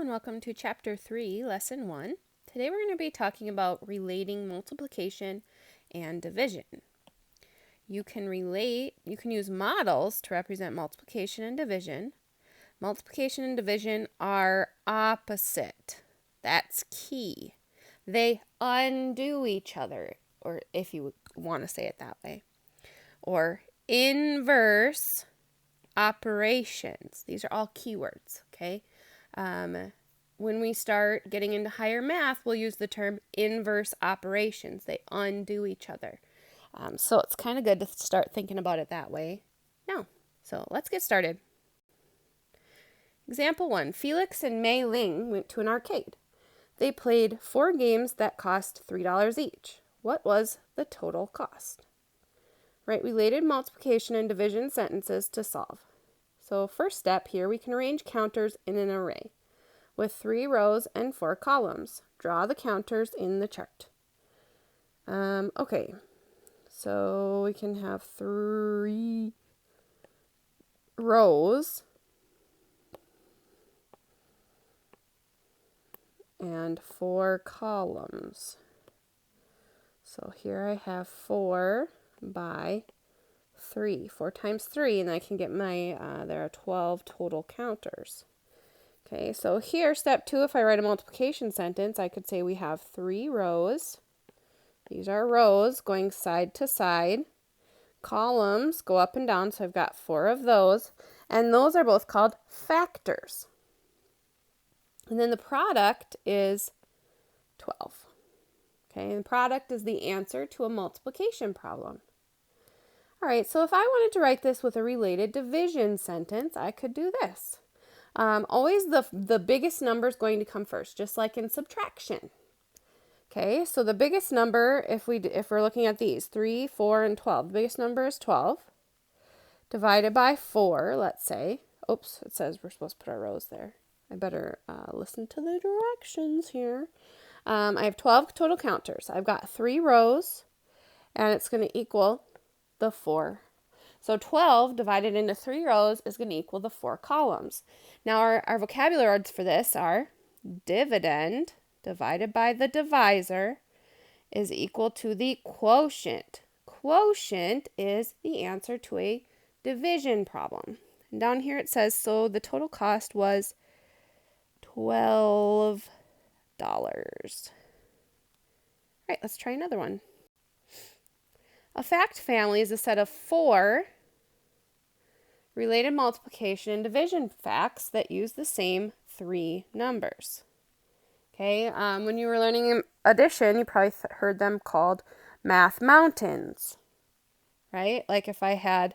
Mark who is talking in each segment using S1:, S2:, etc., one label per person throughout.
S1: and welcome to Chapter 3, Lesson 1. Today we're going to be talking about relating multiplication and division. You can use models to represent multiplication and division. Multiplication and division are opposite. That's key. They undo each other, or if you want to say it that way. Or inverse operations. These are all keywords, okay? When we start getting into higher math, we'll use the term inverse operations. They undo each other. So it's kind of good to start thinking about it that way now. So let's get started. Example 1. Felix and Mei Ling went to an arcade. They played 4 games that cost $3 each. What was the total cost? Write related multiplication and division sentences to solve. So first step here, we can arrange counters in an array with 3 rows and 4 columns. Draw the counters in the chart. Okay, so we can have 3 rows and 4 columns. So here I have 4 by 3. 4 times 3, and I can get my, there are 12 total counters. Okay, so here, step 2, if I write a multiplication sentence, I could say we have 3 rows. These are rows going side to side. Columns go up and down, so I've got 4 of those. And those are both called factors. And then the product is 12. Okay, and the product is the answer to a multiplication problem. All right, so if I wanted to write this with a related division sentence, I could do this. Always the biggest number is going to come first, just like in subtraction. Okay, so the biggest number, if we're looking at these, 3, 4, and 12, the biggest number is 12. Divided by 4, let's say. Oops, it says we're supposed to put our rows there. I better listen to the directions here. I have 12 total counters. I've got 3 rows, and it's going to equal the 4. So 12 divided into 3 rows is going to equal the 4 columns. Now our vocabulary words for this are dividend divided by the divisor is equal to the quotient. Quotient is the answer to a division problem. And down here it says, so the total cost was $12. All right, let's try another one. A fact family is a set of 4 related multiplication and division facts that use the same 3 numbers. Okay, when you were learning addition, you probably heard them called math mountains, right? Like if I had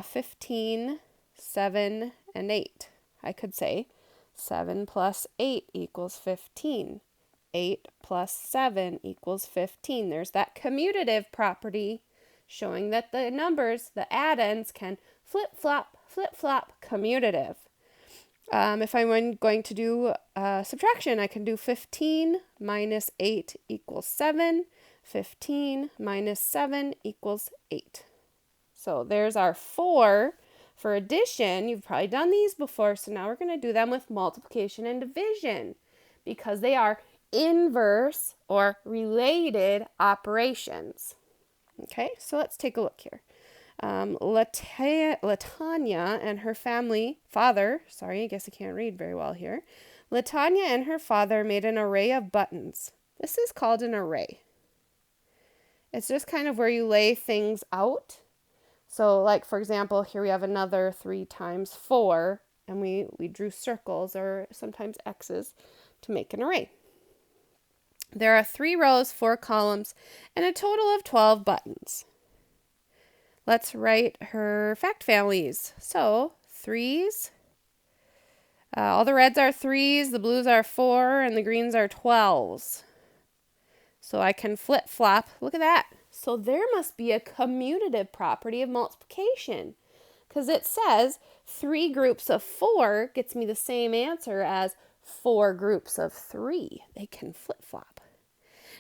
S1: 15, 7, and 8, I could say 7 plus 8 equals 15. 8 plus 7 equals 15. There's that commutative property showing that the numbers, the add-ins, can flip-flop, commutative. If I'm going to do subtraction, I can do 15 minus 8 equals 7. 15 minus 7 equals 8. So there's our 4 for addition. You've probably done these before, so now we're going to do them with multiplication and division because they are inverse or related operations. Okay, so let's take a look here. Latanya and her father, I guess I can't read very well here. Latanya and her father made an array of buttons. This is called an array. It's just kind of where you lay things out. So like, for example, here we have another 3 times 4, and we drew circles or sometimes X's to make an array. There are 3 rows, 4 columns, and a total of 12 buttons. Let's write her fact families. So 3s, all the reds are 3s, the blues are 4, and the greens are 12s. So I can flip-flop. Look at that. So there must be a commutative property of multiplication because it says 3 groups of 4 gets me the same answer as 4 groups of 3. They can flip-flop.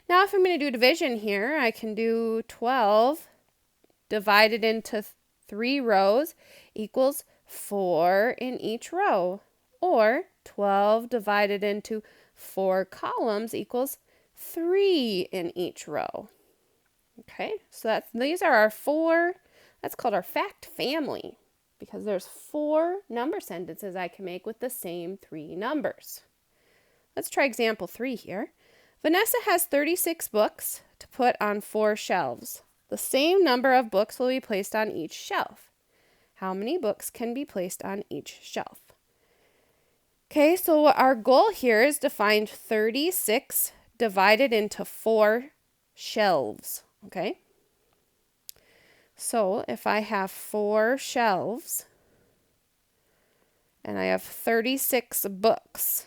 S1: Now if I'm going to do division here, I can do 12 divided into 3 rows equals 4 in each row. Or 12 divided into 4 columns equals 3 in each row. Okay, so these are our 4, that's called our fact family, because there's 4 number sentences I can make with the same 3 numbers. Let's try example 3 here. Vanessa has 36 books to put on 4 shelves. The same number of books will be placed on each shelf. How many books can be placed on each shelf? Okay, so our goal here is to find 36 divided into 4 shelves, okay? So if I have 4 shelves and I have 36 books,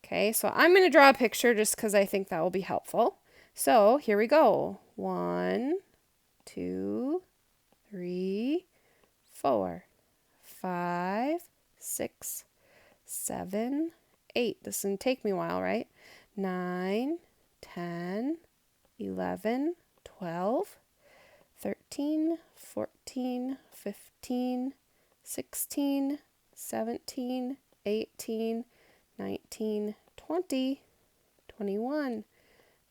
S1: okay, so I'm going to draw a picture just because I think that will be helpful. So here we go. 1, 2, 3, 4, 5, 6, 7, 8. This is going to take me a while, right? 9, 10, 11, 12, 13, 14, 15, 16, 17, 18, 19, 20, 21,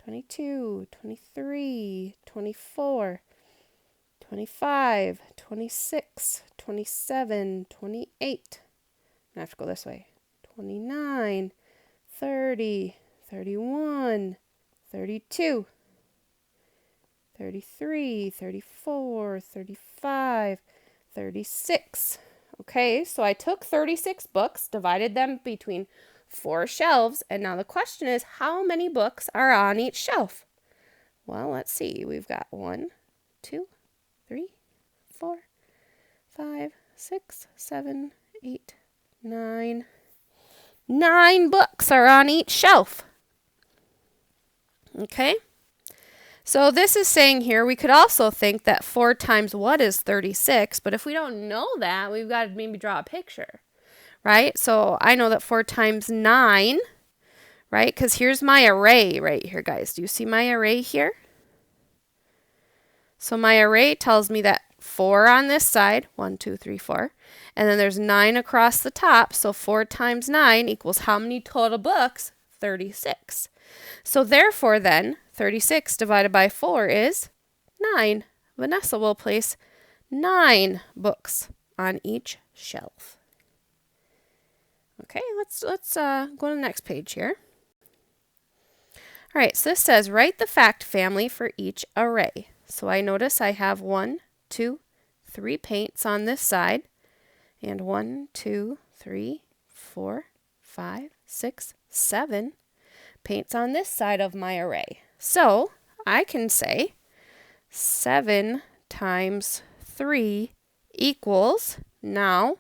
S1: 22, 23, 24, 25, 26, 27, 28. I have to go this way. 29, 30, 31, 32, 33, 34, 35, 36. Okay, so I took 36 books, divided them between 4 shelves, and now the question is, how many books are on each shelf? Well, let's see. We've got 1, 2, 3, 4, 5, 6, 7, 8, 9. 9 books are on each shelf. Okay? So this is saying here, we could also think that 4 times what is 36, but if we don't know that, we've got to maybe draw a picture, right? So I know that 4 times 9, right? Because here's my array right here, guys. Do you see my array here? So my array tells me that 4 on this side, 1, 2, 3, 4, and then there's 9 across the top, so 4 times 9 equals how many total books? 36. So therefore then, 36 divided by 4 is 9. Vanessa will place 9 books on each shelf. Okay, let's go to the next page here. All right, so this says, write the fact family for each array. So I notice I have 1, 2, 3 paints on this side, and 1, 2, 3, 4, 5, 6, 7 paints on this side of my array. So I can say 7 times 3 equals, now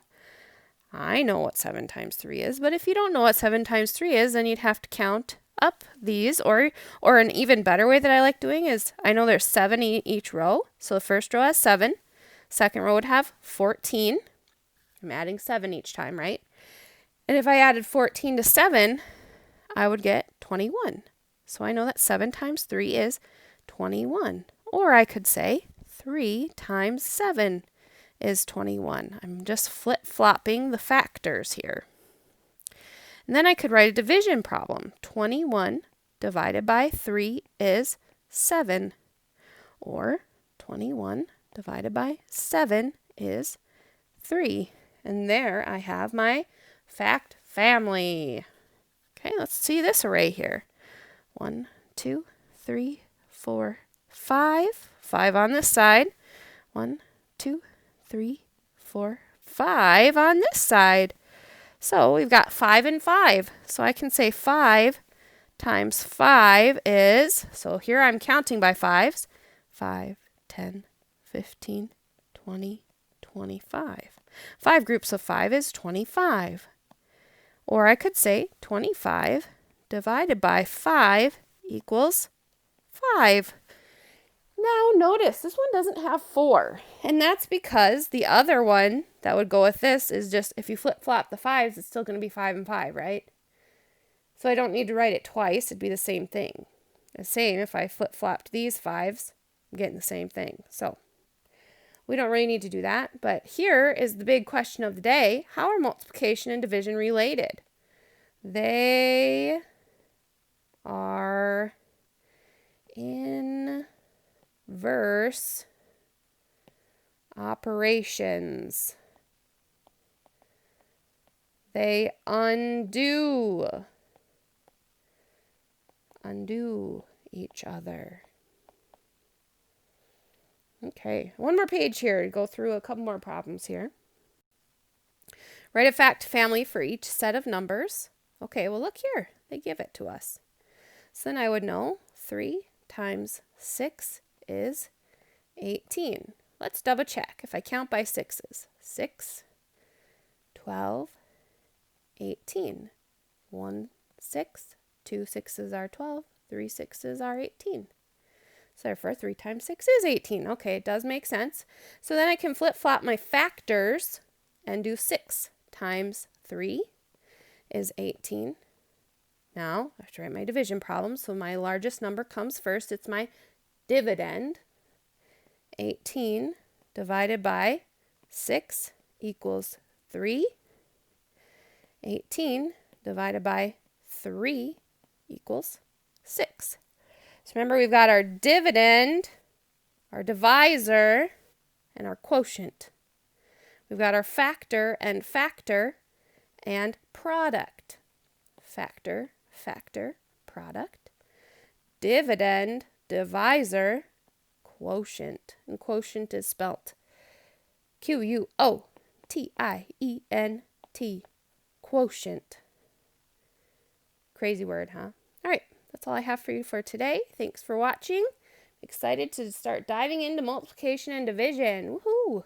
S1: I know what 7 times 3 is, but if you don't know what 7 times 3 is, then you'd have to count up these, or an even better way that I like doing is, I know there's 7 each row, so the first row has 7, second row would have 14. I'm adding 7 each time, right? And if I added 14 to 7, I would get 21. So I know that 7 times 3 is 21. Or I could say 3 times 7 is 21. I'm just flip-flopping the factors here. And then I could write a division problem. 21 divided by 3 is 7. Or 21 divided by 7 is 3. And there I have my fact family. Okay, let's see this array here. 1, 2, 3, 4, 5. 5 on this side. 1, 2, 3, 4, 5 on this side. So we've got 5 and 5. So I can say 5 times 5 is, so here I'm counting by 5s, 5, 10, 15, 20, 25. 5 groups of 5 is 25. Or I could say 25 divided by 5 equals 5. Now notice this one doesn't have 4, and that's because the other one that would go with this is just, if you flip-flop the 5s, it's still going to be 5 and 5, right? So I don't need to write it twice. It'd be the same thing. The same if I flip-flopped these 5s, I'm getting the same thing. So we don't really need to do that. But here is the big question of the day. How are multiplication and division related? They are inverse operations. They undo each other. Okay, one more page here to go through a couple more problems here. Write a fact family for each set of numbers. Okay, well look here. They give it to us. So then I would know 3 times 6 is 18. Let's double check. If I count by sixes, 6, 12, 18. 1 6, 2 6s are 12, 3 6s are 18. So therefore 3 times 6 is 18. Okay, it does make sense. So then I can flip-flop my factors and do 6 times 3 is 18. Now, I have to write my division problem, so my largest number comes first. It's my dividend. 18 divided by 6 equals 3. 18 divided by 3 equals 6. So remember, we've got our dividend, our divisor, and our quotient. We've got our factor, and product. Factor, product. Dividend, divisor, quotient. And quotient is spelt Quotient. Quotient. Crazy word, huh? All right, that's all I have for you for today. Thanks for watching. Excited to start diving into multiplication and division. Woohoo!